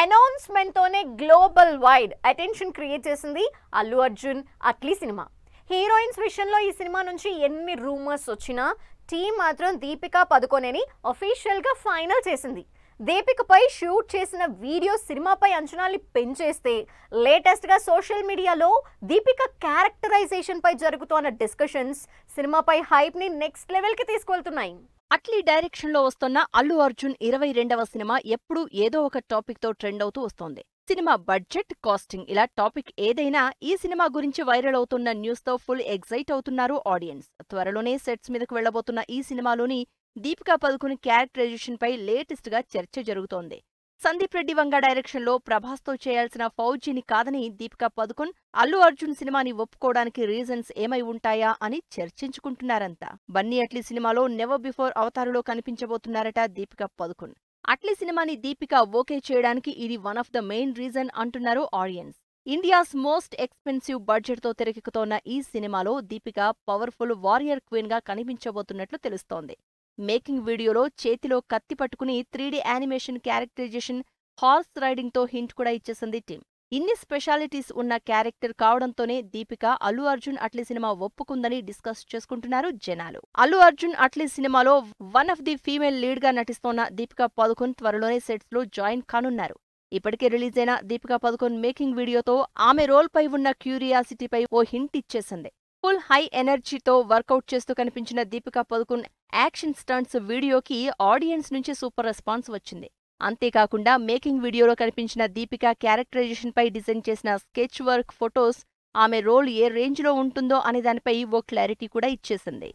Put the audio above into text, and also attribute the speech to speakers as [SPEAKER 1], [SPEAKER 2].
[SPEAKER 1] Announcement తోనే global wide attention create చేసింది Allu Arjun Atlee cinema. Heroines విషయంలో ఈ సినిమా నుంచి ఎన్ని రూమర్స్ వచ్చినా టీం మాత్రం దీపికా పదుకొనేని అఫీషియల్ గా ఫైనల్ చేసింది. దీపికపై షూట్ చేసిన వీడియో సినిమాపై అంచనాల్ని పెంచేస్తే లేటెస్ట్ గా సోషల్ మీడియాలో దీపిక క్యారెక్టరైజేషన్ పై జరుగుతున్న డిస్కషన్స్ సినిమాపై హైప్ ని నెక్స్ట్ లెవెల్ కి తీసుకెళ్తున్నాయి.
[SPEAKER 2] అట్లీ డైరెక్షన్ లో వస్తున్న అల్లు అర్జున్ 22వ సినిమా ఎప్పుడూ ఏదో ఒక టాపిక్ తో ట్రెండ్ అవుతూ వస్తోంది. సినిమా బడ్జెట్, కాస్టింగ్ ఇలా టాపిక్ ఏదైనా ఈ సినిమా గురించి వైరల్ అవుతున్న న్యూస్ తో ఫుల్ ఎగ్జైట్ అవుతున్నారు ఆడియన్స్. త్వరలోనే సెట్స్ మీదకు వెళ్లబోతున్న ఈ సినిమాలోని దీపికా పదుకొనె క్యారెక్టరైజేషన్ పై లేటెస్ట్ గా చర్చ జరుగుతోంది. సందీప్ రెడ్డి వంగ డైరెక్షన్ లో ప్రభాస్ తో చేయాల్సిన ఫౌజీని కాదని దీపికా పదుకొన్ అల్లు అర్జున్ సినిమాని ఒప్పుకోవడానికి రీజన్స్ ఏమై ఉంటాయా అని చర్చించుకుంటున్నారంతా. బన్నీ అట్లీ సినిమాలో నెవర్ బిఫోర్ అవతారులో కనిపించబోతున్నారట దీపికా పదుకొన్. అట్లీ సినిమాని దీపిక ఓకే చేయడానికి ఇది one of the main reason అంటున్నారు audience. India's most expensive budget తో తెరకెక్కుతోన్న ఈ సినిమాలో దీపిక పవర్ఫుల్ వారియర్ క్వీన్ గా కనిపించబోతున్నట్లు తెలుస్తోంది. మేకింగ్ వీడియోలో చేతిలో కత్తి పట్టుకుని 3D animation characterisation, horse riding తో హింట్ కూడా ఇచ్చేసింది టీం. ఇన్ని స్పెషాలిటీస్ ఉన్న క్యారెక్టర్ కావడంతోనే దీపిక అల్లు అర్జున్ అట్లీ సినిమా ఒప్పుకుందని డిస్కస్ చేసుకుంటున్నారు జనాలు. అల్లు అర్జున్ అట్లీ సినిమాలో one of the female lead గా నటిస్తోన్న దీపికా పదుకొన్ త్వరలోనే సెట్స్ లో జాయిన్ కానున్నారు. ఇప్పటికే రిలీజ్ అయిన దీపికా పదుకొన్ మేకింగ్ వీడియోతో ఆమె రోల్ పై ఉన్న క్యూరియాసిటీపై ఓ హింట్ ఇచ్చేసింది. ఫుల్ హై ఎనర్జీతో వర్కౌట్ చేస్తూ కనిపించిన దీపికా పదుకొన్ యాక్షన్ స్టంట్స్ వీడియోకి ఆడియన్స్ నుంచి సూపర్ రెస్పాన్స్ వచ్చింది. అంతేకాకుండా మేకింగ్ వీడియోలో కనిపించిన దీపికా క్యారెక్టరైజేషన్ పై డిజైన్ చేసిన స్కెచ్ వర్క్ ఫొటోస్ ఆమె రోల్ ఏ రేంజ్ లో ఉంటుందో అనే దానిపై ఓ క్లారిటీ కూడా ఇచ్చేసింది.